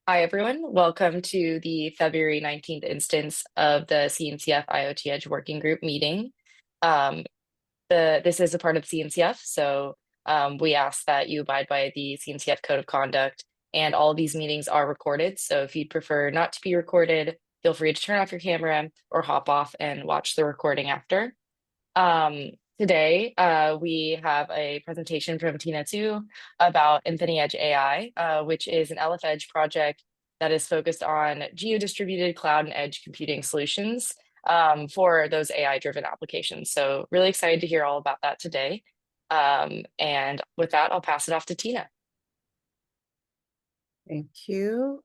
Hi, everyone. Welcome to the February 19th instance of the CNCF IoT Edge Working Group meeting. Um, this is a part of CNCF, so we ask that you abide by the CNCF Code of Conduct, and all of these meetings are recorded. So if you'd prefer not to be recorded, feel free to turn off your camera or hop off and watch the recording after. Today, we have a presentation from Tina Zhu about InfiniEdge AI, which is an LF Edge project that is focused on geo-distributed cloud and edge computing solutions for those AI-driven applications. So really excited to hear all about that today. And with that, I'll pass it off to Tina. Thank you.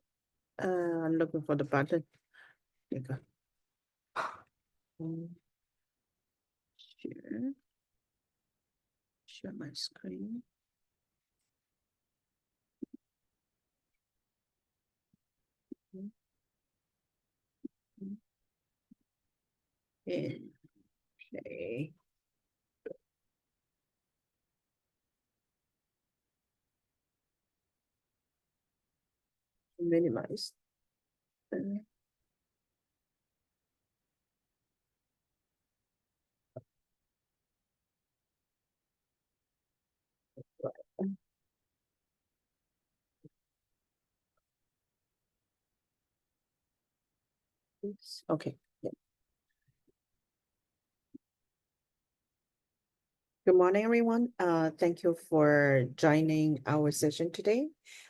I'm looking for the button. There you go. Share my screen. And play. Minimize. Okay. Yeah. Good morning, everyone. Thank you for joining our session today.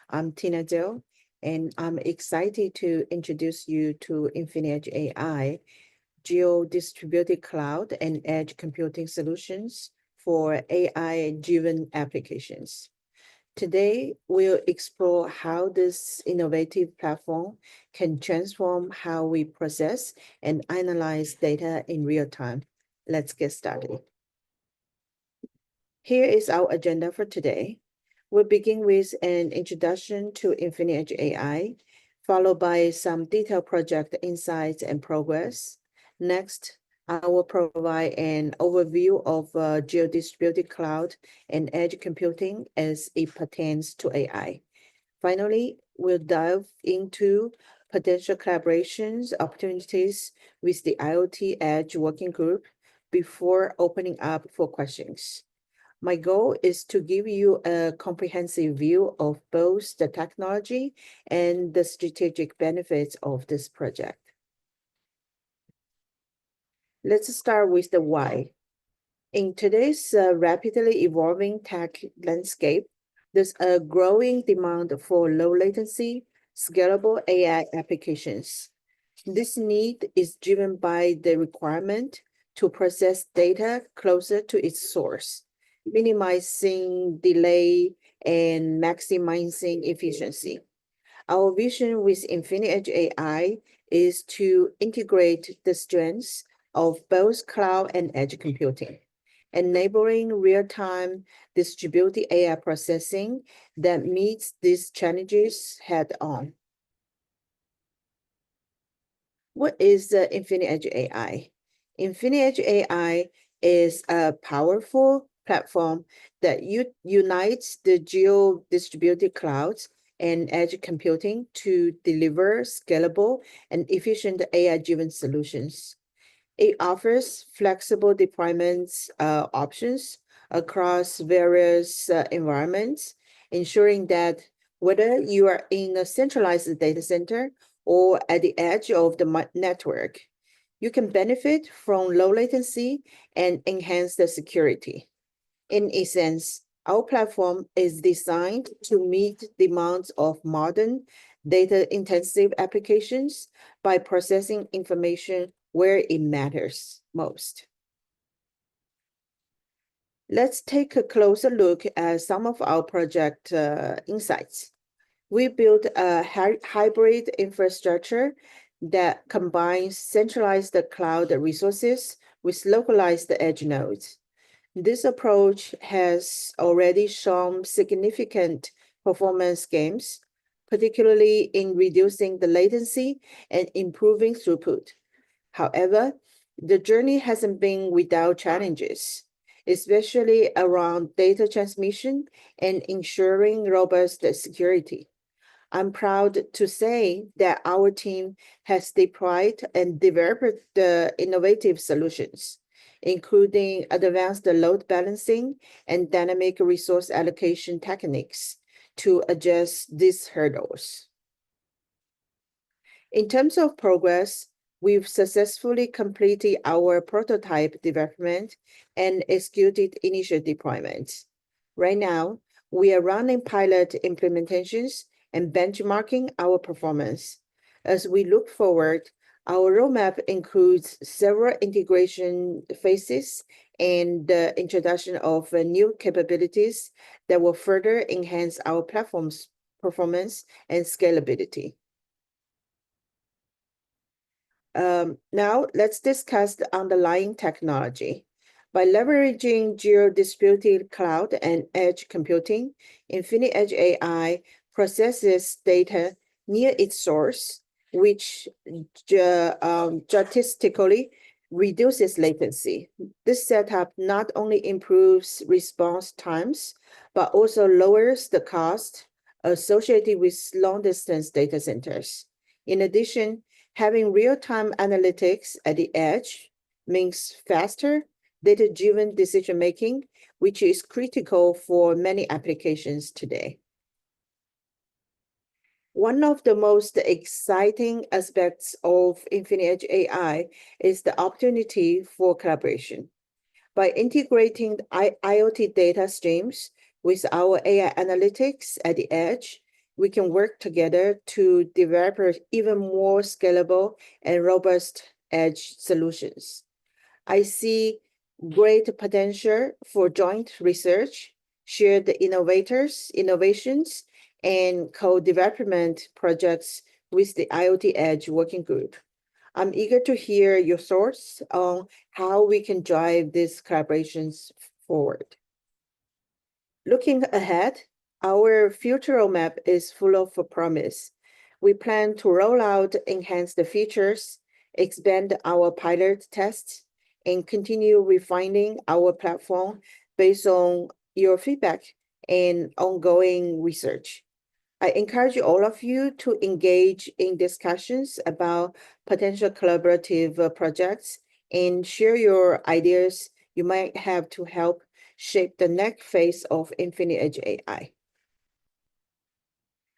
I'm Tina Zhu, and I'm excited to introduce you to InfiniEdge AI, geo-distributed cloud and edge computing solutions for AI-driven applications. Today, we'll explore how this innovative platform can transform how we process and analyze data in real time. Let's get started. Here is our agenda for today. We'll begin with an introduction to InfiniEdge AI, followed by some detailed project insights and progress. Next, I will provide an overview of geo-distributed cloud and edge computing as it pertains to AI. Finally, we'll dive into potential collaborations opportunities with the IoT Edge Working Group before opening up for questions. My goal is to give you a comprehensive view of both the technology and the strategic benefits of this project. Let's start with the why. In today's rapidly evolving tech landscape, there's a growing demand for low latency, scalable AI applications. This need is driven by the requirement to process data closer to its source, minimizing delay and maximizing efficiency. Our vision with InfiniEdge AI is to integrate the strengths of both cloud and edge computing, enabling real-time distributed AI processing that meets these challenges head-on. What is the InfiniEdge AI? InfiniEdge AI is a powerful platform that unites the geo-distributed clouds and edge computing to deliver scalable and efficient AI-driven solutions. It offers flexible deployments options across various environments, ensuring that whether you are in a centralized data center or at the edge of the network, you can benefit from low latency and enhance the security. In essence, our platform is designed to meet demands of modern data-intensive applications by processing information where it matters most. Let's take a closer look at some of our project insights. We built a hybrid infrastructure that combines centralized cloud resources with localized edge nodes. This approach has already shown significant performance gains, particularly in reducing the latency and improving throughput. However, the journey hasn't been without challenges, especially around data transmission and ensuring robust security. I'm proud to say that our team has deployed and developed the innovative solutions, including advanced load balancing and dynamic resource allocation techniques to address these hurdles. In terms of progress, we've successfully completed our prototype development and executed initial deployments. Right now, we are running pilot implementations and benchmarking our performance. As we look forward, our roadmap includes several integration phases and the introduction of new capabilities that will further enhance our platform's performance and scalability. Now, let's discuss the underlying technology. By leveraging geo-distributed cloud and edge computing, InfiniEdge AI processes data near its source, which statistically reduces latency. This setup not only improves response times, but also lowers the cost associated with long-distance data centers. In addition, having real-time analytics at the edge means faster, data-driven decision-making, which is critical for many applications today. One of the most exciting aspects of InfiniEdge AI is the opportunity for collaboration. By integrating IoT data streams with our AI analytics at the edge, we can work together to develop even more scalable and robust edge solutions. I see great potential for joint research, shared innovations, and co-development projects with the IoT Edge Working Group. I'm eager to hear your thoughts on how we can drive these collaborations forward. Looking ahead, our future roadmap is full of promise. We plan to roll out enhanced features, expand our pilot tests, and continue refining our platform based on your feedback and ongoing research. I encourage all of you to engage in discussions about potential collaborative projects and share your ideas you might have to help shape the next phase of InfiniEdge AI.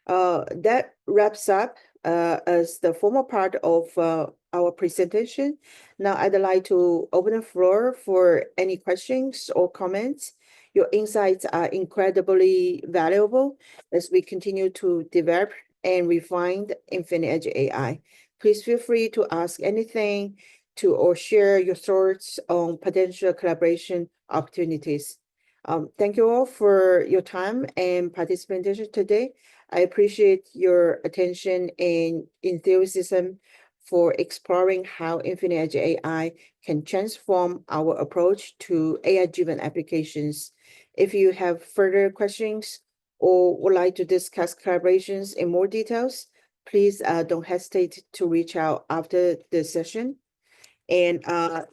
That wraps up as the formal part of our presentation. Now I'd like to open the floor for any questions or comments. Your insights are incredibly valuable as we continue to develop and refine InfiniEdge AI. Please feel free to ask anything or share your thoughts on potential collaboration opportunities. Thank you all for your time and participation today. I appreciate your attention and enthusiasm for exploring how InfiniEdge AI can transform our approach to AI-driven applications. If you have further questions or would like to discuss collaborations in more details, please don't hesitate to reach out after the session. And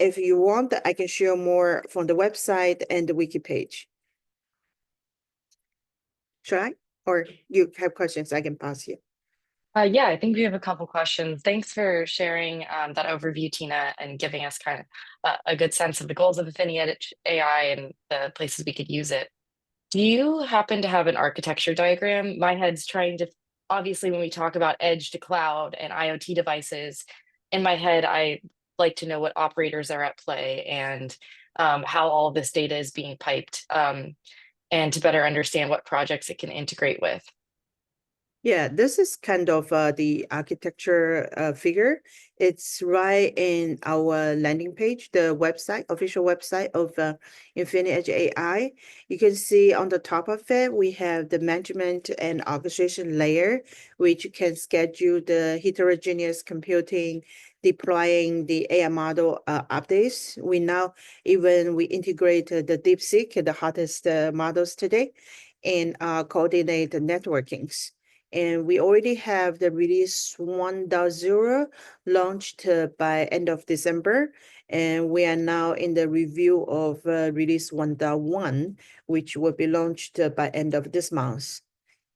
if you want, I can share more from the website and the wiki page. Should I? Or you have questions, I can pass you. Yeah, I think we have a couple questions. Thanks for sharing that overview, Tina, and giving us kind of a good sense of the goals of InfiniEdge AI and the places we could use it. Do you happen to have an architecture diagram? My head's trying to, obviously, when we talk about edge to cloud and IoT devices, in my head, I like to know what operators are at play and how all this data is being piped, and to better understand what projects it can integrate with. Yeah, this is kind of the architecture figure. It's right in our landing page, the website, official website of InfiniEdge AI. You can see on the top of it, we have the management and orchestration layer, which can schedule the heterogeneous computing, deploying the AI model updates. We integrate the DeepSeek, the hottest models today, and coordinate the networkings. And we already have the release 1.0 launched by end of December. And we are now in the review of release 1.1, which will be launched by end of this month.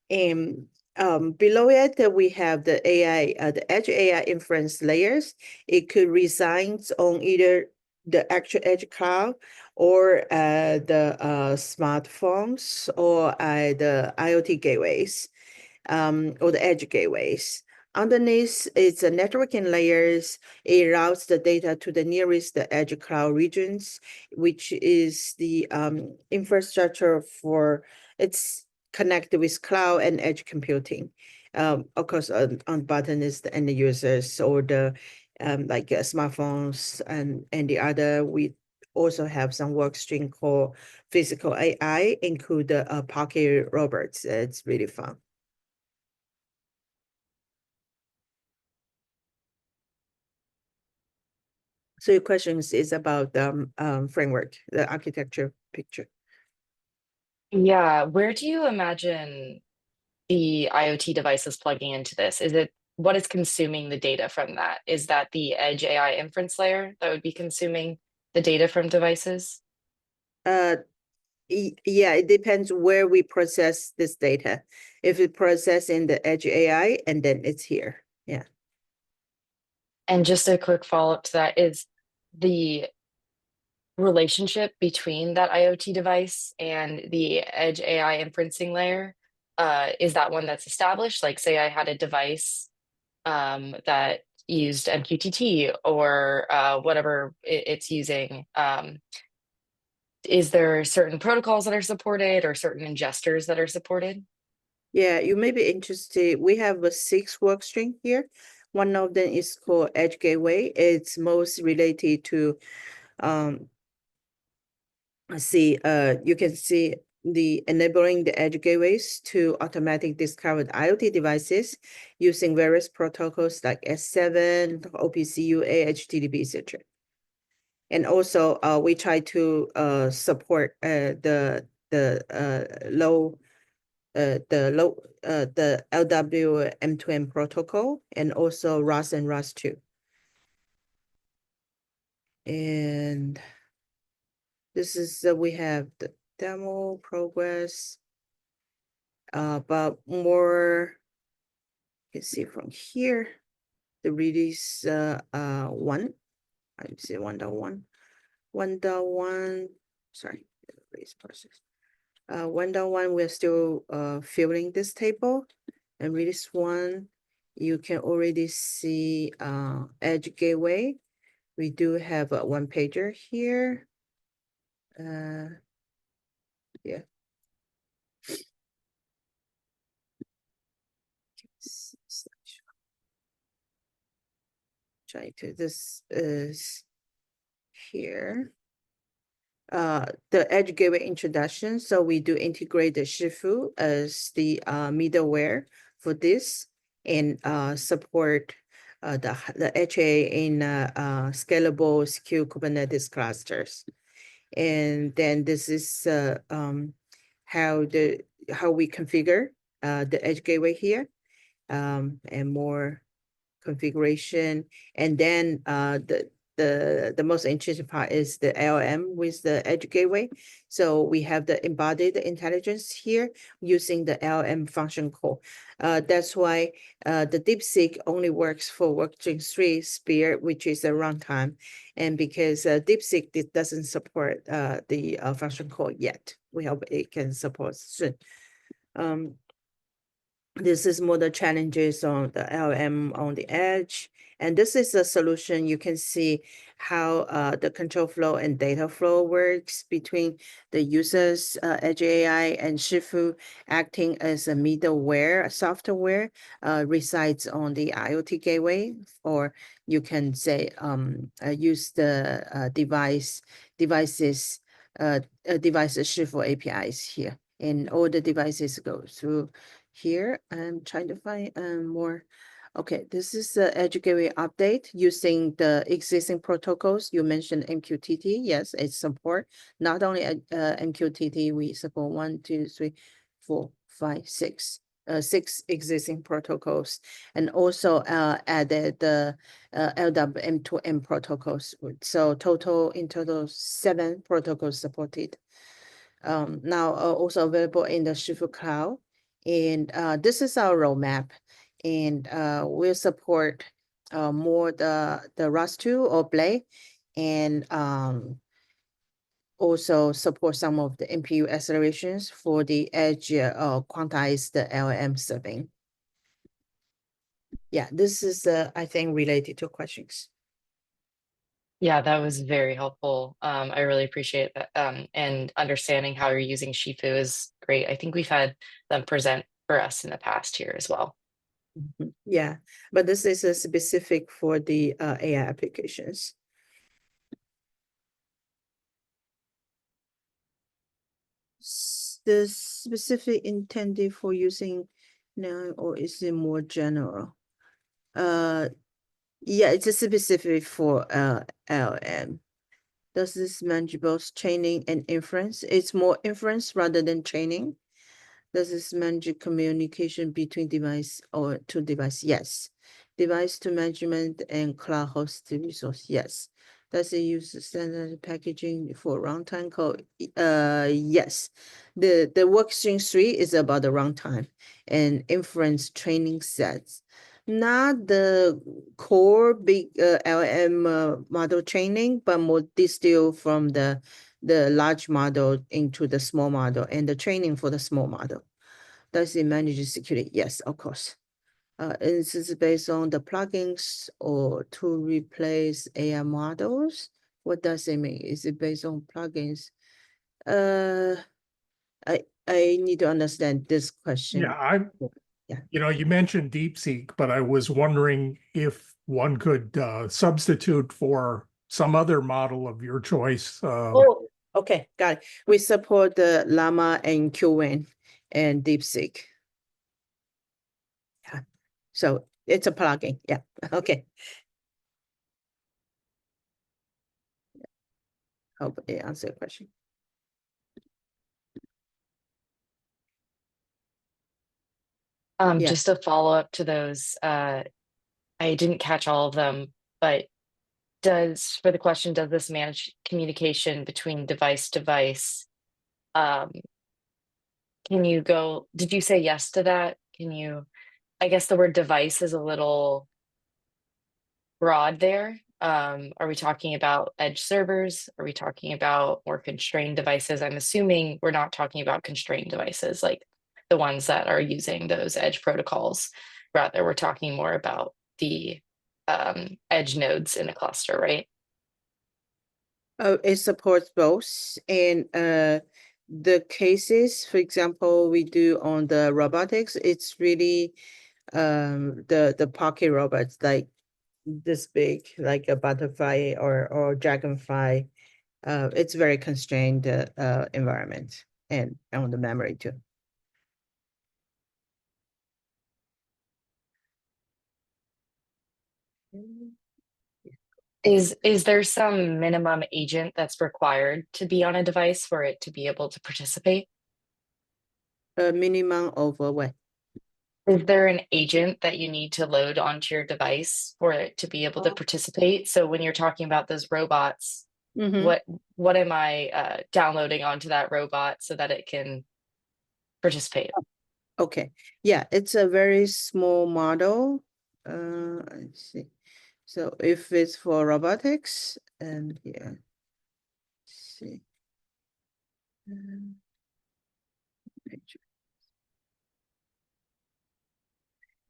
And Below it, we have the AI, the edge AI inference layers. It could reside on either the actual edge cloud or the smartphones or the IoT gateways, or the edge gateways. Underneath, it's a networking layers. It routes the data to the nearest edge cloud regions, which is the infrastructure for it's connected with cloud and edge computing. Of course, on button is the end users or the like smartphones and the other. We also have some work stream called physical AI, include the pocket robots. It's really fun. So your questions is about the framework, the architecture picture. Yeah, where do you imagine the IoT devices plugging into this? Is it what is consuming the data from that? Is that the edge AI inference layer that would be consuming the data from devices? Uh, yeah, it depends where we process this data. If it process in the edge AI, and then it's here. Yeah. And just a quick follow-up to that is the relationship between that IoT device and the edge AI inferencing layer, is that one that's established? Like, say I had a device that used MQTT or whatever it's using. Is there certain protocols that are supported or certain ingesters that are supported? Yeah, you may be interested. We have a 6 work stream here. One of them is called Edge Gateway. It's most related to you can see the enabling the edge gateways to automatically discover IoT devices using various protocols like S7, OPC UA, HTTP, etc. And also, we try to support the LW M2M protocol and also RAS and RAS2. And this is we have the demo progress, but more you can see from here the release one. I see 1.1, 1.1. Sorry, release process. 1.1, we're still filling this table, and release one, you can already see Edge Gateway. We do have a one pager here. Yeah. Try to this is here. The edge gateway introduction. So we do integrate the Shifu as the middleware for this and support the HA in scalable secure Kubernetes clusters. And then this is how we configure the edge gateway here, and more configuration. And then the most interesting part is the LM with the edge gateway. So we have the embodied intelligence here using the LM function call. That's why the DeepSeek only works for workstream 3 Spear, which is a runtime. And because DeepSeek doesn't support the function call yet. We hope it can support soon. This is more the challenges on the LM on the edge. And this is a solution. You can see how the control flow and data flow works between the users, Edge AI and Shifu acting as a middleware software resides on the IoT gateway, or you can say use the devices Shifu APIs here. And all the devices go through here. I'm trying to find more. Okay, this is the Edge Gateway update using the existing protocols. You mentioned MQTT. Yes, it's support. Not only MQTT, we support 1, 2, 3, 4, 5, 6. 6 existing protocols, and also added the LWM2M protocols. So in total 7 protocols supported. Now also available in the Shifu Cloud. And this is our roadmap, and we'll support more the ROS2 or Blade, and also support some of the NPU accelerations for the edge quantized LM serving. Yeah, this is I think related to questions. Yeah, that was very helpful. I really appreciate that. And understanding how you're using Shifu is great. I think we've had them present for us in the past here as well. Yeah, but this is a specific for the AI applications. The specific intended for using now, or is it more general? Yeah, it's a specific for LM. Does this manage both training and inference? It's more inference rather than training. Does this manage communication between device or to device? Yes. Device to management and cloud hosted resource? Yes. Does it use standard packaging for runtime code? Yes. The workstream 3 is about the runtime and inference training sets, not the core big LM model training, but more distill from the large model into the small model and the training for the small model. Does it manage security? Yes, of course. Is this based on the plugins or to replace AI models? What does it mean? Is it based on plugins? I need to understand this question. Yeah, Yeah. you mentioned DeepSeek, but I was wondering if one could substitute for some other model of your choice. Oh, okay, got it. We support the Llama and QWAN and DeepSeek. Yeah. So it's a plugin. Yeah. Okay. Hope it answered your question. Yeah. Just a follow up to those, I didn't catch all of them, but for the question, does this manage communication between device to device? Did you say yes to that? I guess the word device is a little broad there. Are we talking about edge servers? Are we talking about more constrained devices? I'm assuming we're not talking about constrained devices like the ones that are using those edge protocols. Rather, we're talking more about the edge nodes in a cluster, right? It supports both, and the cases, for example, we do on the robotics, it's really the pocket robots like this big, like a butterfly or dragonfly. It's very constrained environment and on the memory too. Is there some minimum agent that's required to be on a device for it to be able to participate? A minimum of what? Is there an agent that you need to load onto your device for it to be able to participate? So when you're talking about those robots, Mm-hmm. what am I downloading onto that robot so that it can participate? Okay, yeah, it's a very small model. Let's see. So if it's for robotics, and yeah, let's see. Picture.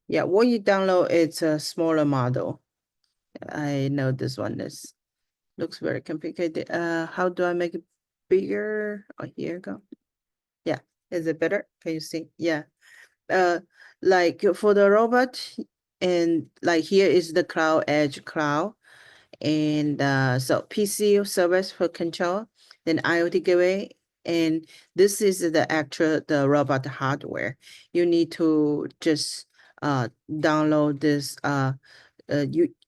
Yeah, what you download, it's a smaller model. I know this one looks very complicated. How do I make it bigger? Oh, here you go. Yeah, is it better? Can you see? Yeah. Like for the robot, and like here is the cloud edge cloud. And so PC service for control, then IoT gateway, and this is the robot hardware. You need to just download this.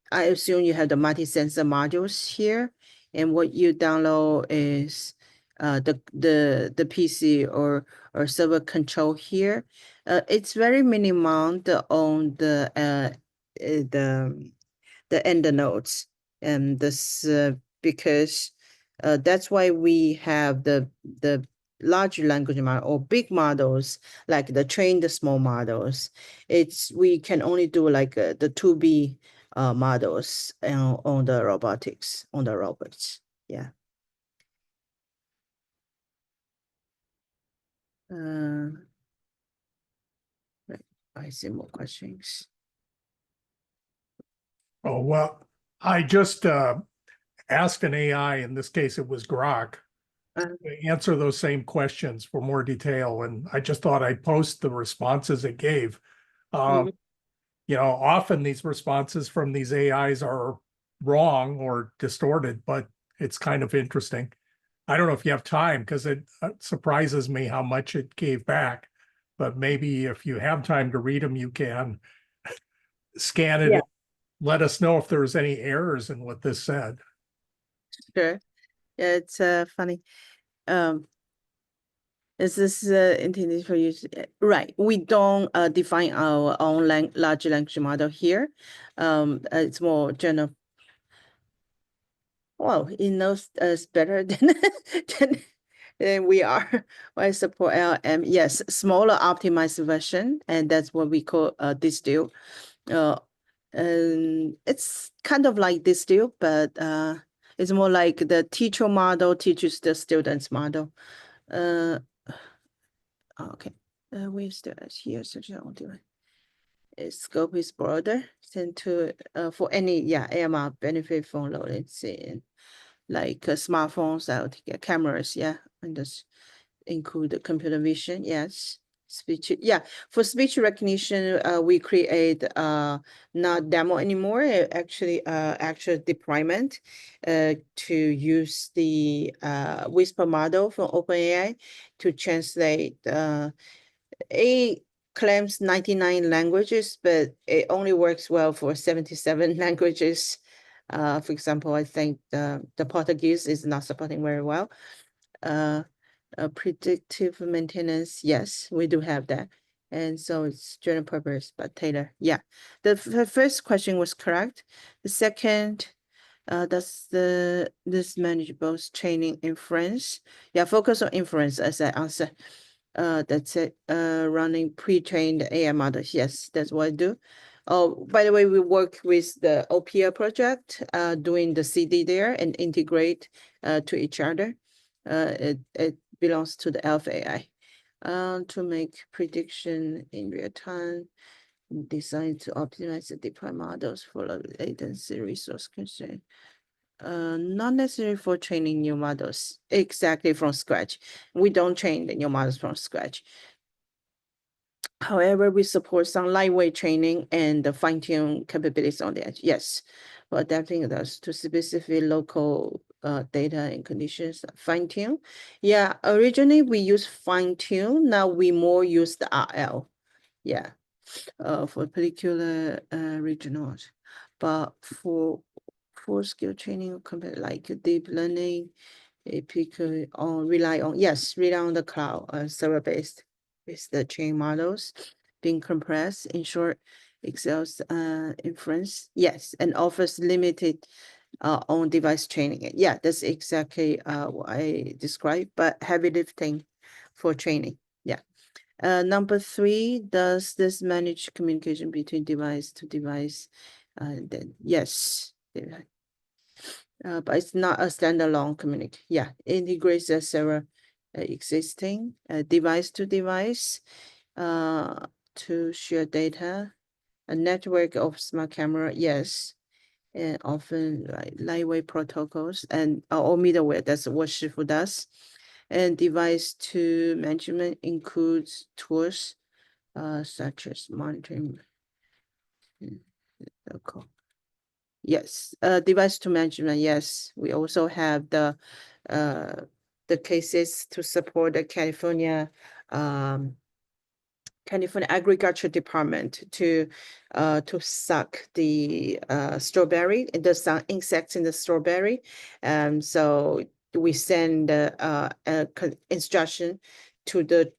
I assume you have the multi-sensor modules here, and what you download is the PC or server control here. It's very minimum on the end nodes, and this because that's why we have the large language model or big models, like the trained small models, we can only do like the 2B models on the robotics, on the robots. Yeah. Right. I see more questions. Oh, well, I just asked an AI, in this case, it was Grok, to answer those same questions for more detail. And I just thought I'd post the responses it gave. Mhm. You know, often these responses from these AIs are wrong or distorted, but it's kind of interesting. I don't know if you have time, because it surprises me how much it gave back. But maybe if you have time to read them, you can scan it Yeah. and let us know if there's any errors in what this said. Sure. Yeah, it's funny. Is this intended for use? Right. We don't define our own large language model here. It's more general. Well, it knows us better than we are. I support LM. Yes, smaller optimized version, and that's what we call distill. And it's kind of like distill, but it's more like the teacher model teaches the students model. Okay. We still here, so I'll do it. Its scope is broader, tend to for any AMR benefit from low latency, like smartphones, IoT cameras, and just include the computer vision, yes. Speech, for speech recognition, we create not demo anymore, actually actual deployment to use the Whisper model from OpenAI to translate it claims 99 languages, but it only works well for 77 languages. For example, I think the Portuguese is not supporting very well. Predictive maintenance, yes, we do have that. And so it's general purpose, but Taylor, yeah. The first question was correct. The second, does this manage both training inference? Yeah, focus on inference as I answer. That's it. Running pre-trained AI models. Yes, that's what I do. Oh, by the way, we work with the OPIA project, doing the CD there and integrate to each other. It belongs to the Alpha AI. To make prediction in real time, designed to optimize the deploy models for low latency resource constraint. Not necessary for training new models exactly from scratch. We don't train the new models from scratch. However, we support some lightweight training and the fine-tune capabilities on the edge. Yes, we're adapting those to specific local data and conditions. Fine-tune. Yeah, originally we use fine-tune. Now we more use the RL. Yeah, for particular regionals. But for skill training, like deep learning, it could rely on the cloud server-based with the chain models being compressed, in short, Excel's inference, yes, and offers limited on device training. Yeah, that's exactly what I described, but heavy lifting for training. Yeah. Number 3, does this manage communication between device to device? Then yes, but it's not a standalone communication. Yeah, it integrates several existing device to device to share data. A network of smart camera, yes, and often like lightweight protocols and or middleware. That's what Shifu does. And device to management includes tools such as monitoring. Yes, device to management. Yes, we also have the cases to support the California Agriculture Department to suck the strawberry, some insects in the strawberry. So we send instruction to the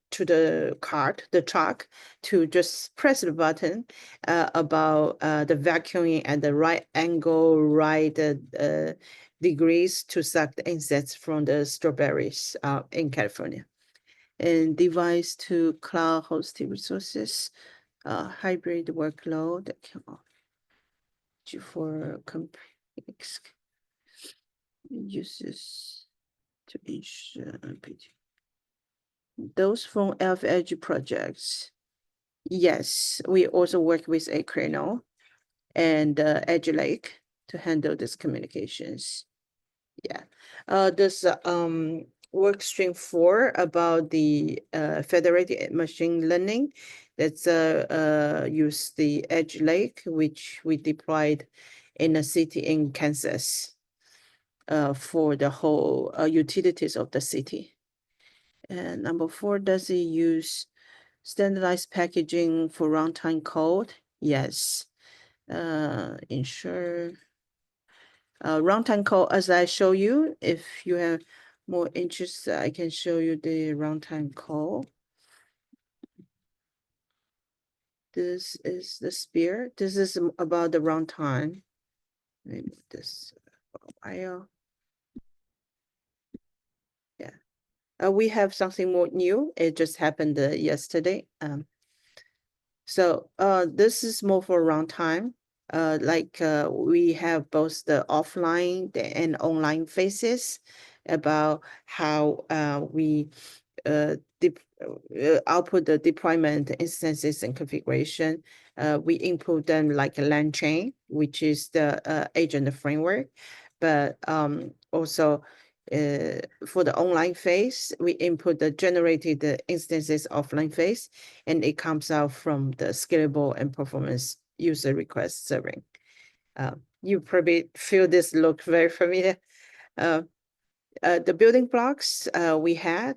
truck to just press the button about the vacuuming at the right angle, right degrees to suck the insects from the strawberries in California. and device to cloud hosted resources, hybrid workload that can for complex uses to ensure those from InfiniEdge projects. Yes, we also work with Akrino and Edge Lake to handle these communications. Yeah, this work stream 4 about the federated machine learning that's use the Edge Lake, which we deployed in a city in Kansas for the whole utilities of the city. And number 4, does it use standardized packaging for runtime code? Yes. Ensure runtime code, as I show you. If you have more interest, I can show you the runtime code. This is the spear. This is about the runtime. Maybe this while. Yeah. We have something more new. It just happened yesterday. So this is more for runtime. We have both the offline and online phases about how we output the deployment instances and configuration. We input them like a LAN chain, which is the agent framework, but also for the online phase, we input the generated instances offline phase, and it comes out from the scalable and performance user request serving. You probably feel this look very familiar. The building blocks we had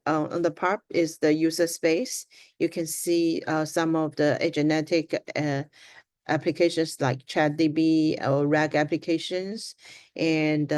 on the part is the user space. You can see some of the agentic applications like ChatDB or RAG applications, and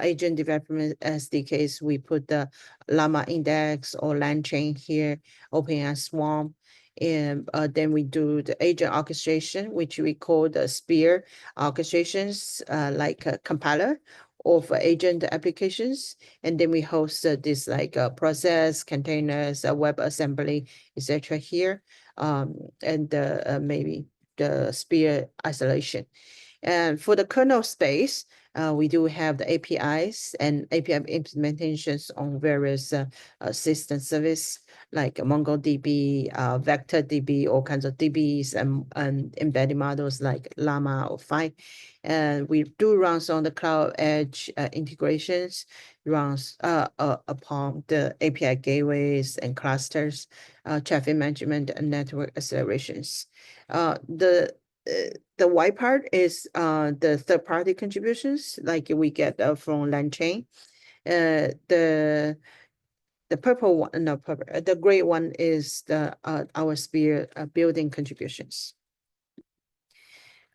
agent development SDKs. We put the Llama Index or LangChain here, OpenAI Swarm. And then we do the agent orchestration, which we call the Spear orchestrations, like a compiler of agent applications. And then we host this like process, containers, WebAssembly, etc. here. And maybe the Spear isolation. And for the kernel space, we do have the APIs and API implementations on various system service like MongoDB, VectorDB, all kinds of DBs, and embedded models like Llama or Phi. And we do runs on the cloud edge integrations, runs upon the API gateways and clusters, traffic management and network accelerations. The white part is the third-party contributions, like we get from LangChain. The purple one, no, purple, the gray one is the our Spear building contributions.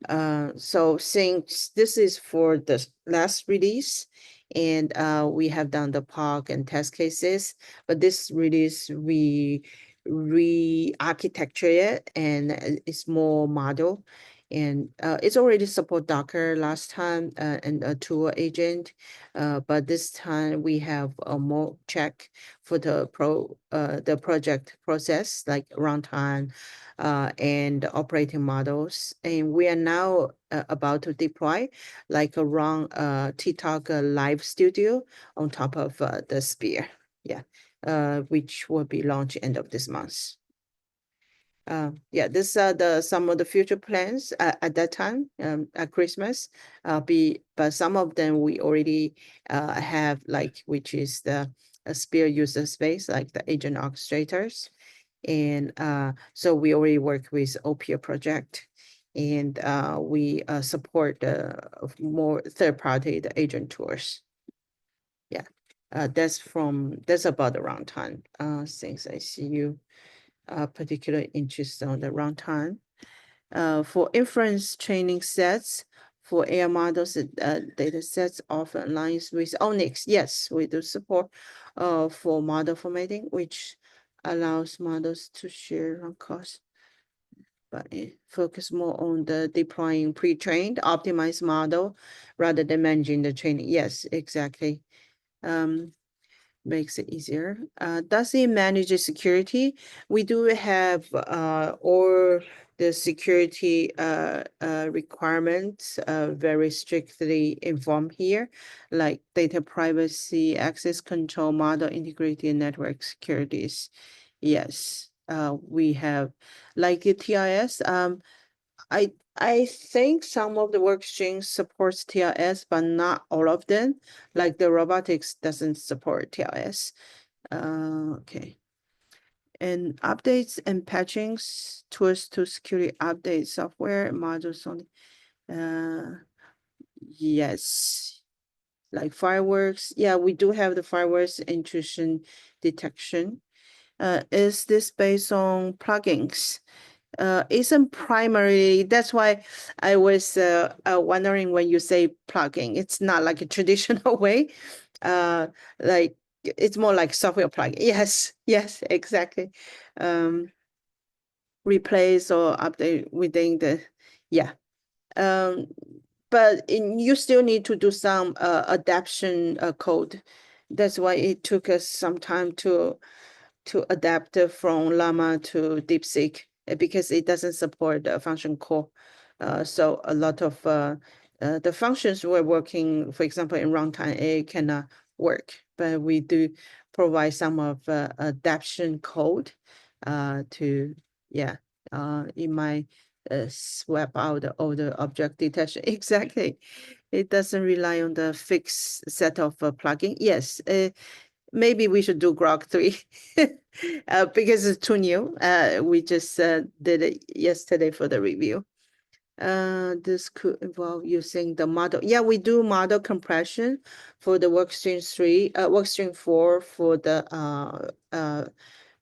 So since this is for the last release, and we have done the POC and test cases, but this release we re-architecture it, and it's more model. And it's already support Docker last time and a tool agent, but this time we have a more check for the project process like runtime and operating models. And we are now about to deploy like around TikTok Live Studio on top of the Spear, which will be launched end of this month. This are some of the future plans at that time at Christmas. But some of them we already have, like, which is the Spear user space, like the agent orchestrators. And so we already work with OPIA project, and we support more third-party the agent tours. That's about the runtime. Since I see you particular interest on the runtime. For inference training sets, for AI models, data sets often aligns with Onyx. Yes, we do support for model formatting, which allows models to share on cost, but it focus more on the deploying pre-trained optimized model rather than managing the training. Yes, exactly. makes it easier. Does it manage the security? We do have all the security requirements very strictly informed here, like data privacy, access control, model integrity, and network securities. Yes, we have like the TIS. I think some of the work streams supports TLS, but not all of them. Like the robotics doesn't support TLS. Okay. And updates and patchings, tools to security update software modules on. Yes. Like fireworks. Yeah, we do have the fireworks intrusion detection. Is this based on plugins? Isn't primarily, that's why I was wondering when you say plugin, it's not like a traditional way. Like it's more like software plugin. Yes, exactly. Replace or update within the, yeah. But you still need to do some adaptation code. That's why it took us some time to adapt from Llama to DeepSeek because it doesn't support the function call. So a lot of the functions we're working, for example, in runtime, it cannot work, but we do provide some of adaptation code to, yeah, it might swap out all the object detection. Exactly. It doesn't rely on the fixed set of plugin. Yes, maybe we should do Grok 3 because it's too new. We just did it yesterday for the review. This could involve using the model. Yeah, we do model compression for the workstream 4 for the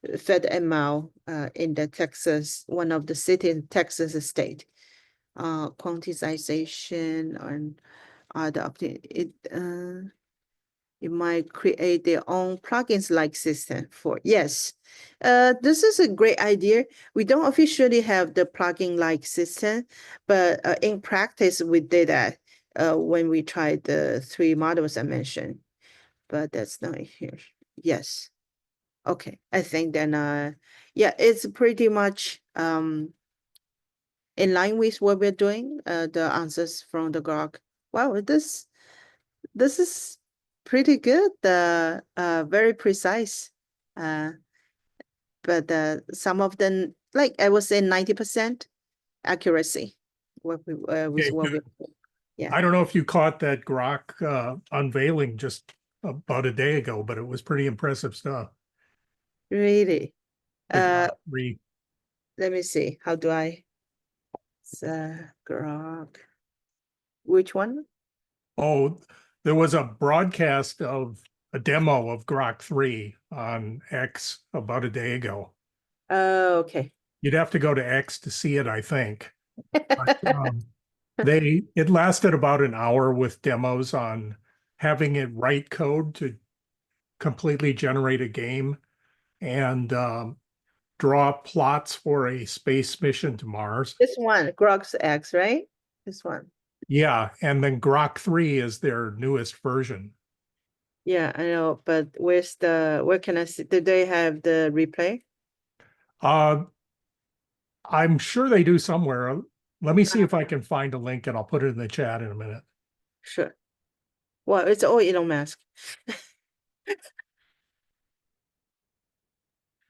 FedML in the Texas, one of the city in Texas state. Quantization and other it might create their own plugins like system for, yes. This is a great idea. We don't officially have the plugin like system, but in practice, we did that when we tried the 3 models I mentioned, but that's not here. Yes. Okay. I think then, yeah, it's pretty much in line with what we're doing, the answers from the Grok. Wow, this is pretty good, very precise. But some of them, like I would say 90% accuracy what we with Okay, what we good. yeah. I don't know if you caught that Grok unveiling just about a day ago, but it was pretty impressive stuff. Really. The Grok 3. Let me see. How do I Grok? Which one? Oh, there was a broadcast of a demo of Grok 3 on X about a day ago. Oh, okay. You'd have to go to X to see it, I think. But, it lasted about an hour with demos on having it write code to completely generate a game and draw plots for a space mission to Mars. This one, Grok's X, right? This one. Yeah, and then Grok 3 is their newest version. Yeah, I know, but where can I see? Did they have the replay? I'm sure they do somewhere. Let me see if I can find a link and I'll put it in the chat in a minute. Sure. Well, it's all Elon Musk.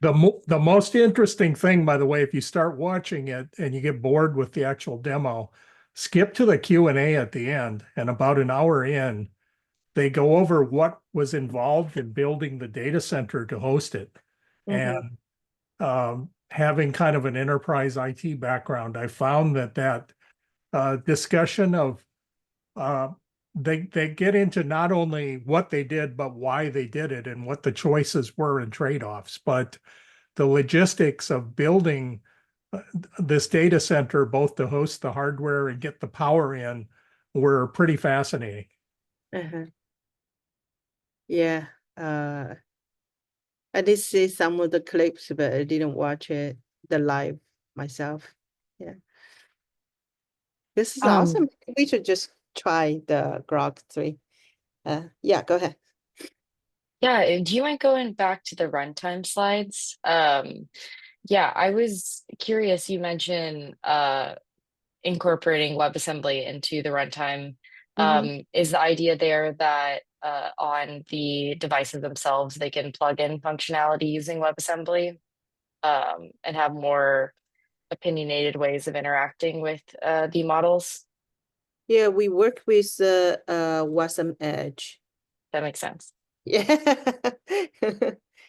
The most interesting thing, by the way, if you start watching it and you get bored with the actual demo, skip to the Q&A at the end, and about an hour in, they go over what was involved in building the data center to host it. And having kind of an enterprise IT background, I found that discussion of they get into not only what they did, but why they did it and what the choices were and trade-offs. But the logistics of building this data center, both to host the hardware and get the power in, were pretty fascinating. Yeah. I did see some of the clips, but I didn't watch it the live myself. Yeah. This is awesome. We should just try the Grok 3. Yeah, go ahead. Yeah, do you mind going back to the runtime slides? Yeah, I was curious, you mentioned incorporating WebAssembly into the runtime. Is the idea there that on the devices themselves, they can plug in functionality using WebAssembly and have more opinionated ways of interacting with the models? Yeah, we work with Wasm Edge. That makes sense. Yeah.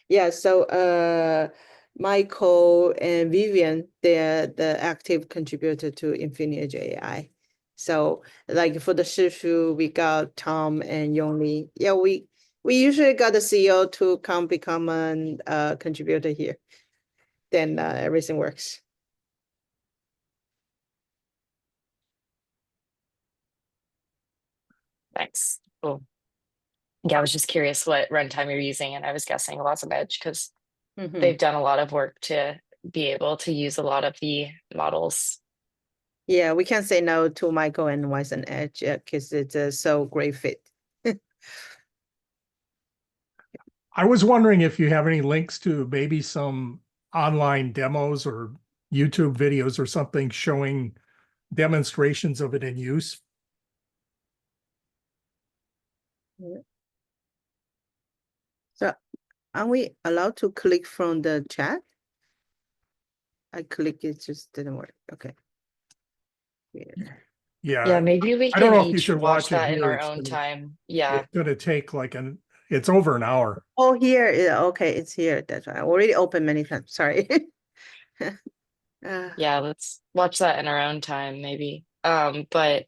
Yeah, so Michael and Vivian, they're the active contributor to InfiniEdge AI. So like for the Shifu, we got Tom and Yongli. Yeah, we usually got the CEO to come become an contributor here. Then everything works. Thanks. Cool. Yeah, I was just curious what runtime you're using, and I was guessing lots of Edge because they've done a lot of work to be able to use a lot of the models. Yeah, we can't say no to Michael and Wasm Edge because it's a so great fit. I was wondering if you have any links to maybe some online demos or YouTube videos or something showing demonstrations of it in use. So are we allowed to click from the chat? I click, it just didn't work. Okay. Yeah. Yeah, maybe we I don't can know if you each should watch watch it that in here. our own time. Yeah. It's gonna take it's over an hour. Oh, here. Yeah, okay, it's here. That's right. I already opened many times. Sorry. Yeah, let's watch that in our own time, maybe. But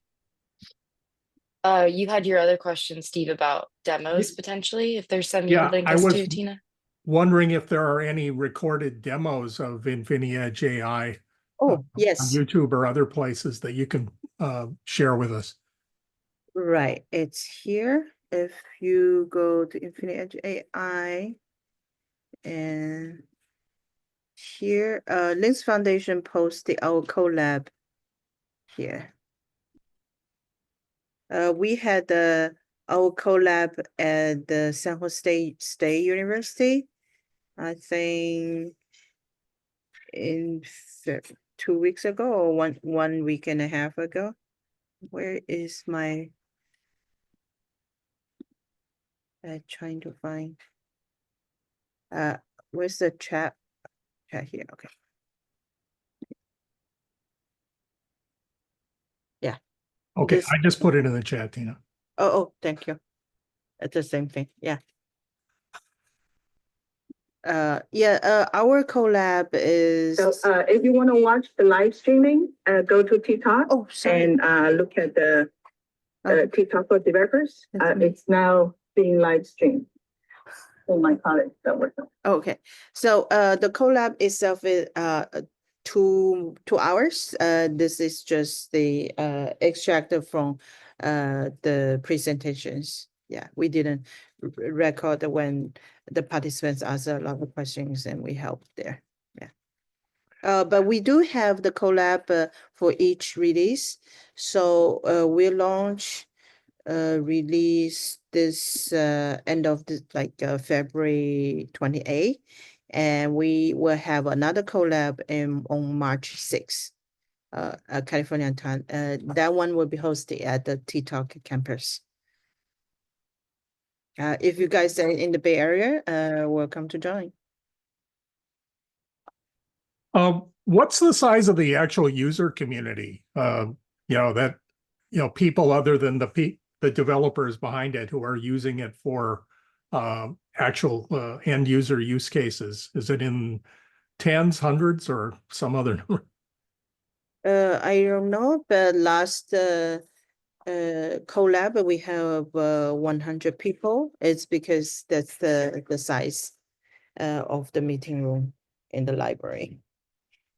you had your other question, Steve, about demos potentially, if there's some you could Yeah, link I us was to, Tina. wondering if there are any recorded demos of InfiniEdge AI Oh, on yes. YouTube or other places that you can share with us. Right. It's here. If you go to InfiniEdge AI and here, Links Foundation posted our collab here. We had our collab at the San Jose State University, I think in 2 weeks ago or one week and a half ago. Where is my trying to find where's the chat here? Okay. Yeah. Okay, I just put it in the chat, Tina. Oh, thank you. It's the same thing. Yeah. Our collab is if you want to watch the live streaming, go to TikTok and look at the TikTok for developers. It's now being live streamed. For my colleagues that work on. Okay, so the collab itself is 2 hours. This is just the extract from the presentations. Yeah, we didn't record when the participants asked a lot of questions and we helped there. Yeah. But we do have the collab for each release. So we launch release this end of this February 28th, and we will have another collab on March 6th, California time. That one will be hosted at the TikTok campus. If you guys are in the Bay Area, welcome to join. What's the size of the actual user community? People other than the developers behind it who are using it for actual end user use cases. Is it in tens, hundreds, or some other number? I don't know, but last collab we have 100 people. It's because that's the size of the meeting room in the library.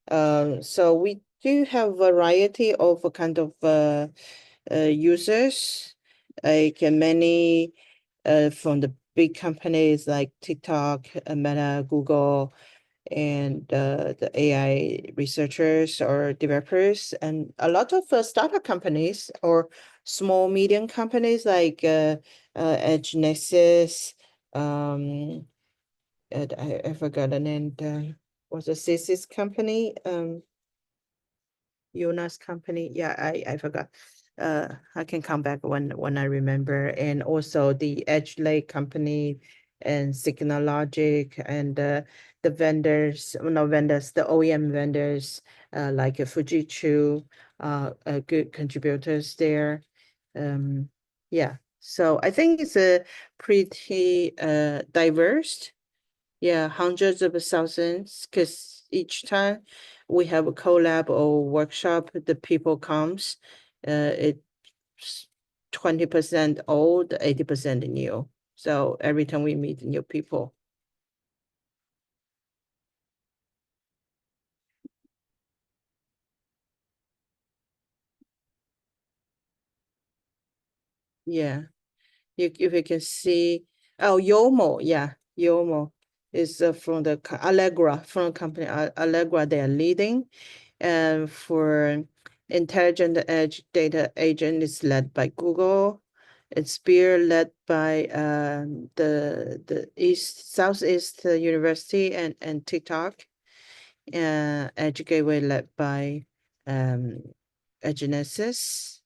So we do have variety of kind of users, like many from the big companies like TikTok, Meta, Google, and the AI researchers or developers, and a lot of startup companies or small medium companies like Edge Nexus, I forgot the name, was a Sis's company, Jonas company. Yeah, I forgot. I can come back when I remember. And also the Edge Lake company and Signal Logic and the vendors, no vendors, the OEM vendors, like Fujitsu, good contributors there. Yeah, so I think it's a pretty diverse. Yeah, hundreds of thousands, because each time we have a collab or workshop, the people comes, it's 20% old, 80% new. So every time we meet new people. Yeah, if you can see, oh, Yomo, yeah, Yomo is from the Allegra, from company Allegra, they are leading. And for intelligent edge data agent is led by Google. It's Spear led by the Southeast University and TikTok. Edge Gateway led by Genesis.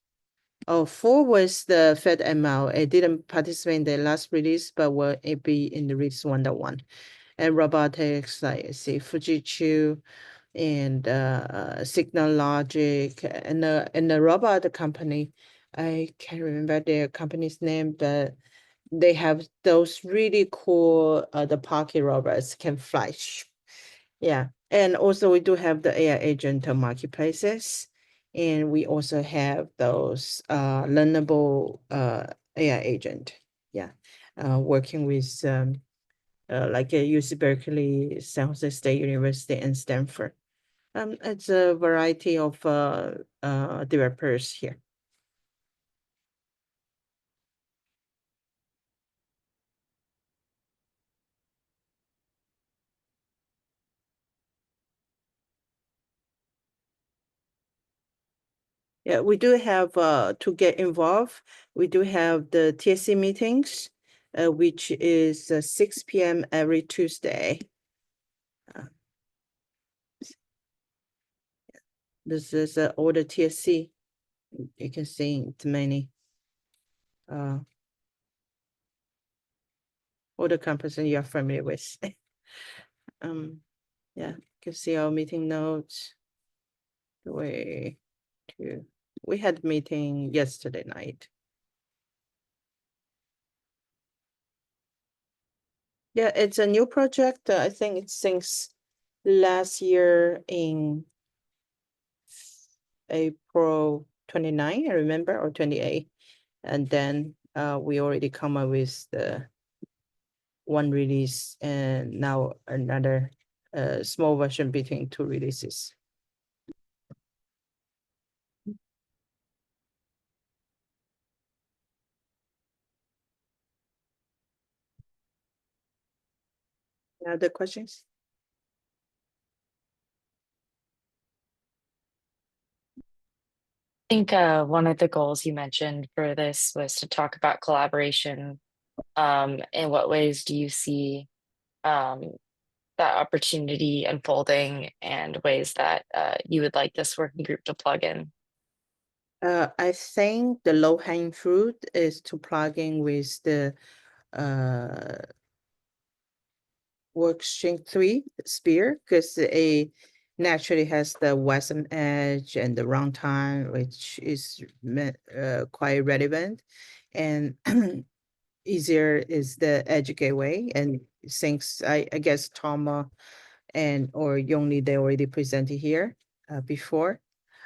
Oh, 4 was the FedML. It didn't participate in the last release, but will it be in the release 1.1. And robotics, like I see Fujitsu and Signal Logic and the robot company. I can't remember their company's name, but they have those really cool the pocket robots can fly. Yeah, and also we do have the AI agent marketplaces, and we also have those learnable AI agent. Yeah, working with like UC Berkeley, San Jose State University, and Stanford. It's a variety of developers here. Yeah, we do have to get involved. We do have the TSC meetings, which is 6 p.m. every Tuesday. This is all the TSC. You can see it's many. All the companies you're familiar with. Yeah, you can see our meeting notes. We had meeting yesterday night. Yeah, it's a new project. I think it's since last year in April 29, I remember, or 28. And then we already come up with the one release and now another small version between 2 releases. Other questions? I think one of the goals you mentioned for this was to talk about collaboration. In what ways do you see that opportunity unfolding and ways that you would like this working group to plug in? I think the low-hanging fruit is to plug in with the Workstream 3 Spear, because it naturally has the Western edge and the runtime, which is quite relevant. And easier is the edge gateway. And since I guess Tom and or Yongli, they already presented here before.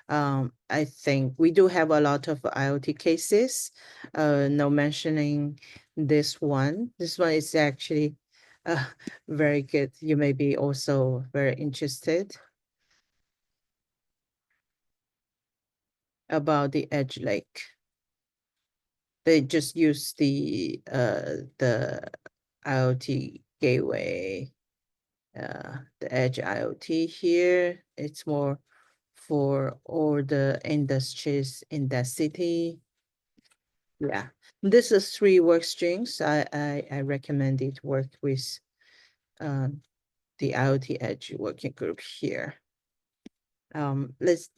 I think we do have a lot of IoT cases. No mentioning this one. This one is actually very good. You may be also very interested about the Edge Lake. They just use the IoT gateway, the Edge IoT here. It's more for all the industries in the city. Yeah, this is 3 work streams. I recommend it work with the IoT Edge working group here.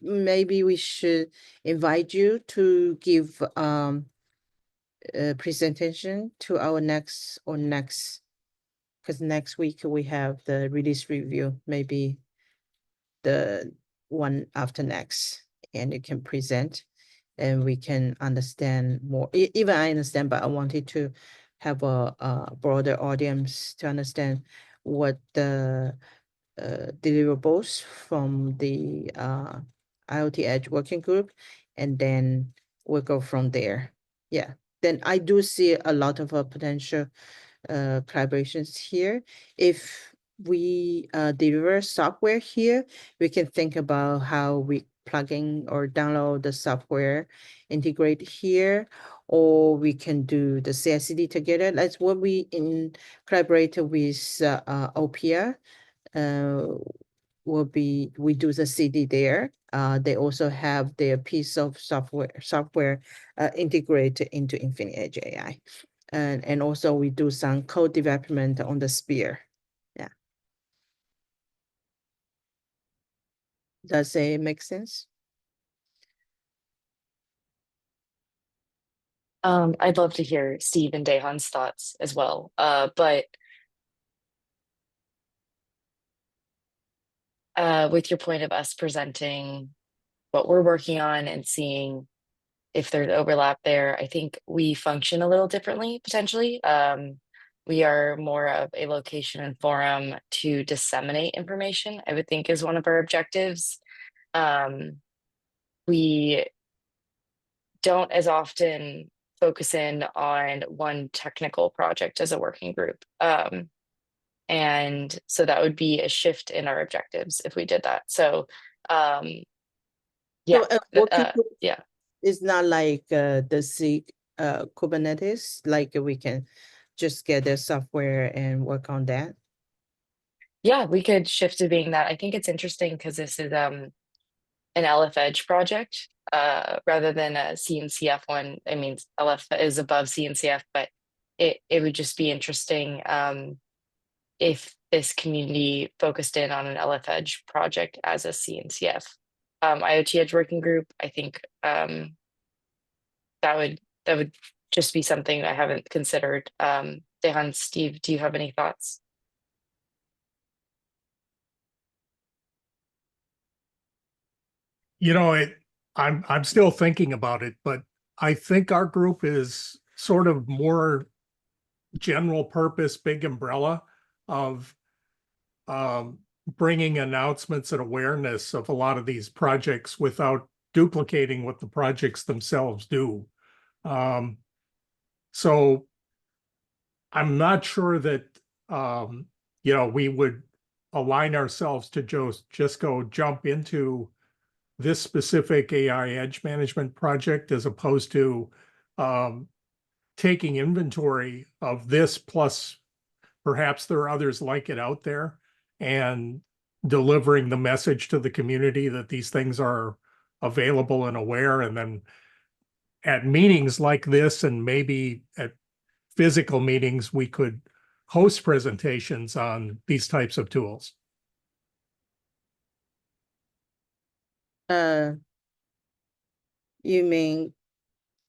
Maybe we should invite you to give a presentation to our next, because next week we have the release review, maybe the one after next, and you can present and we can understand more. Even I understand, but I wanted to have a broader audience to understand what the deliverables from the IoT Edge working group, and then we'll go from there. Yeah, then I do see a lot of potential collaborations here. If we deliver software here, we can think about how we plug in or download the software, integrate here, or we can do the CI/CD together. That's what we collaborate with Opia. We do the CD there. They also have their piece of software integrated into InfiniEdge AI. And also we do some code development on the Sphere. Yeah. Does it make sense? I'd love to hear Steve and Daehan's thoughts as well. But with your point of us presenting what we're working on and seeing if there's overlap there, I think we function a little differently potentially. We are more of a location and forum to disseminate information, I would think is one of our objectives. We don't as often focus in on one technical project as a working group. And so that would be a shift in our objectives if we did that. So yeah, So working group yeah. is not like the C Kubernetes, like we can just get the software and work on that. Yeah, we could shift to being that. I think it's interesting because this is an LF Edge project rather than a CNCF one. I mean, LF is above CNCF, but it would just be interesting if this community focused in on an LF Edge project as a CNCF. IoT Edge working group, I think that would just be something I haven't considered. Dehan, Steve, do you have any thoughts? You know, I'm still thinking about it, but I think our group is sort of more general purpose, big umbrella of bringing announcements and awareness of a lot of these projects without duplicating what the projects themselves do. So I'm not sure that we would align ourselves to just go jump into this specific AI edge management project as opposed to taking inventory of this, plus perhaps there are others like it out there, and delivering the message to the community that these things are available and aware. And then at meetings like this, and maybe at physical meetings, we could host presentations on these types of tools. You mean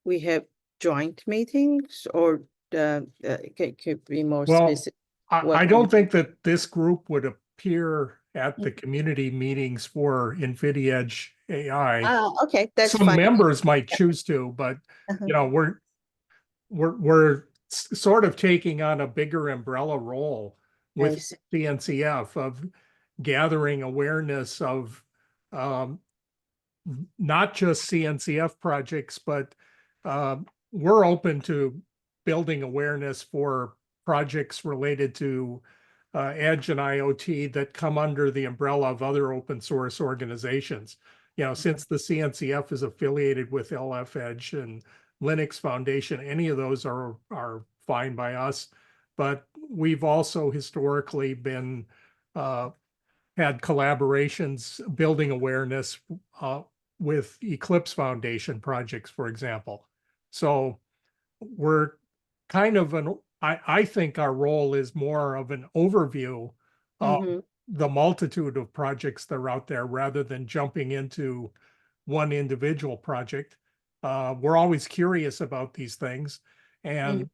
we have joint meetings, or could be more specific? I don't think that this group would appear at the community meetings for InfiniEdge AI. Okay, that's Some fine. members might choose to, but we're sort of taking on a bigger umbrella role with CNCF of gathering awareness of not just CNCF projects, but we're open to building awareness for projects related to Edge and IoT that come under the umbrella of other open source organizations. Since the CNCF is affiliated with LF Edge and Linux Foundation, any of those are fine by us. But we've also historically been had collaborations building awareness with Eclipse Foundation projects, for example. So we're kind of I think our role is more of an overview of Mhm. the multitude of projects that are out there rather than jumping into one individual project. We're always curious about these things. And, Mhm.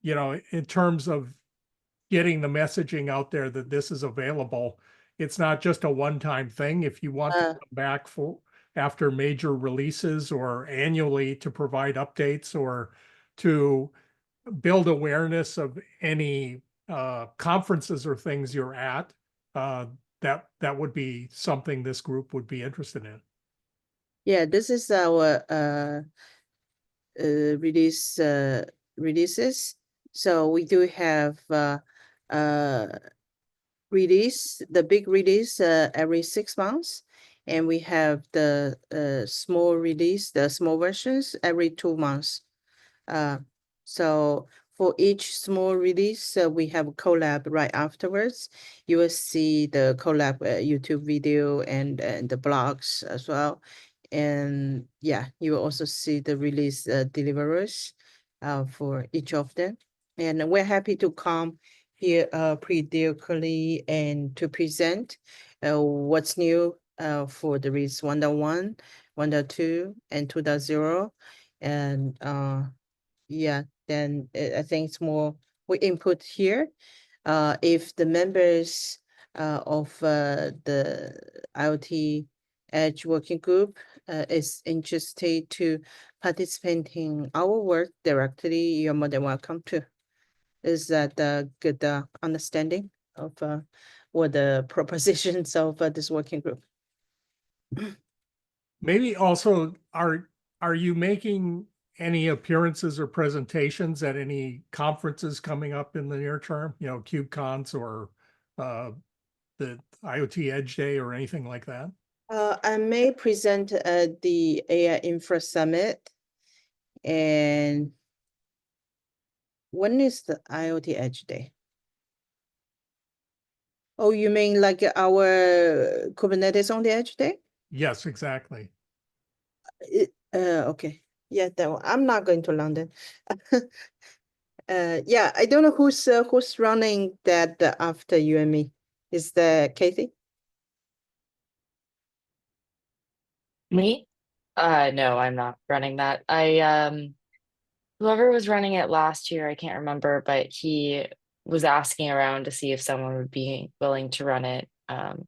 you know, in terms of getting the messaging out there that this is available, it's not just a one-time thing. If you want to Uh, come back for after major releases or annually to provide updates or to build awareness of any conferences or things you're at, uh, that would be something this group would be interested in. yeah, this is our releases. So we do have uh release, the big release every 6 months, and we have the small release, the small versions every 2 months. Uh, so for each small release, we have a collab right afterwards. You will see the collab YouTube video and the blogs as well. And yeah, you will also see the release deliverers for each of them. And we're happy to come here periodically and to present what's new for the release 1.1, 1.2, and 2.0. And yeah, then I think it's more we input here. If the members of the IoT Edge working group is interested to participate in our work directly, you're more than welcome to. Is that a good understanding of what the propositions of this working group? Maybe also, are you making any appearances or presentations at any conferences coming up in the near term? You know, KubeCons or the IoT Edge Day or anything like that? I may present at the AI Infra Summit. And when is the IoT Edge Day? Oh, you mean like our Kubernetes on the Edge Day? Yes, exactly. Okay. Yeah, that one. I'm not going to London. Yeah, I don't know who's running that after you and me. Is that Kathy? Me? No, I'm not running that. Whoever was running it last year, I can't remember, but he was asking around to see if someone would be willing to run it. I'm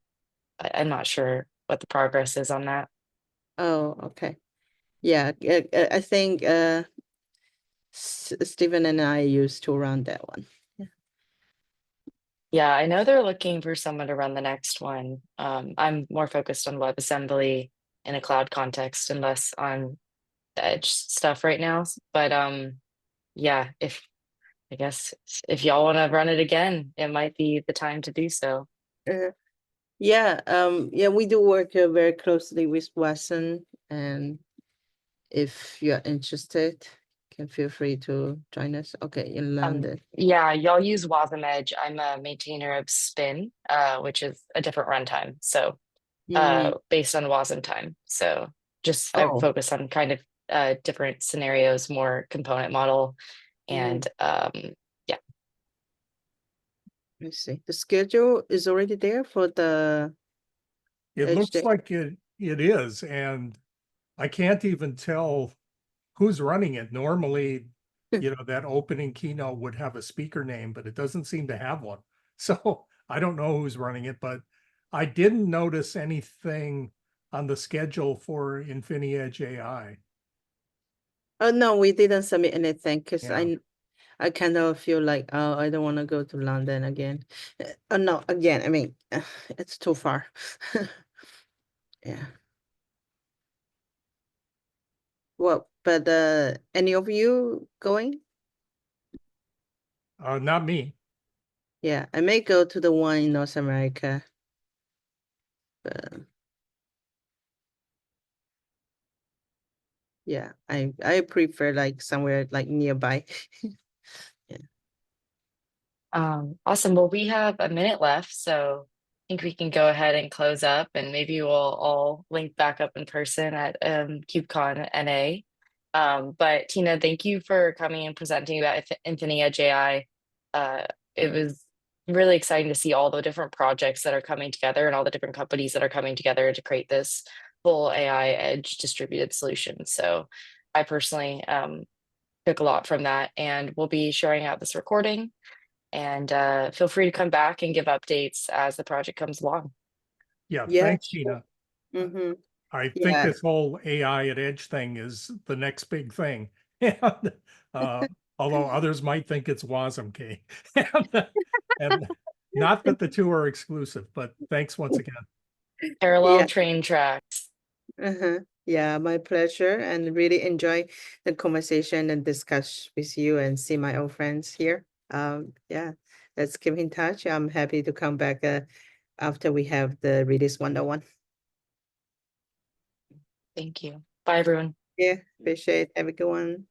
not sure what the progress is on that. Oh, okay. Yeah, I think Stephen and I used to run that one. Yeah, I know they're looking for someone to run the next one. I'm more focused on WebAssembly in a cloud context and less on the edge stuff right now. But yeah, if I guess if y'all want to run it again, it might be the time to do so. Yeah, yeah, we do work very closely with Watson, and if you're interested, can feel free to join us. Okay, in London. Yeah, y'all use Wasm Edge. I'm a maintainer of Spin, which is a different runtime. So Mm, based on Wasm time. So just I oh, focus on kind of different scenarios, more component model, mm, and yeah. let's see. The schedule is already there for the It Edge looks Day. like it is, and I can't even tell who's running it. Normally, you know, that opening keynote would have a speaker name, but it doesn't seem to have one. So I don't know who's running it, but I didn't notice anything on the schedule for InfiniEdge AI. Oh no, we didn't submit anything because Yeah. I kind of feel like, oh, I don't want to go to London again. No, again, I mean, it's too far. Yeah. Well, but any of you going? Not me. Yeah, I may go to the one in North America. But yeah, I prefer like somewhere like nearby. Yeah. Awesome. Well, we have a minute left, so I think we can go ahead and close up, and maybe we'll all link back up in person at KubeCon NA. But Tina, thank you for coming and presenting about InfiniEdge AI. It was really exciting to see all the different projects that are coming together and all the different companies that are coming together to create this full AI edge distributed solution. So I personally took a lot from that, and we'll be sharing out this recording. And feel free to come back and give updates as the project comes along. Yeah, Yeah, thanks, sure. Tina. Mm-hmm. I think Yeah. this whole AI at Edge thing is the next big thing. And although others might think it's WASM-K. And not that the two are exclusive, but thanks once again. Parallel Yeah. train tracks. Uh-huh. Yeah, my pleasure, and really enjoy the conversation and discuss with you and see my old friends here. Yeah, let's keep in touch. I'm happy to come back after we have the release 101. Thank you. Bye, everyone. Yeah, appreciate it. Have a good one.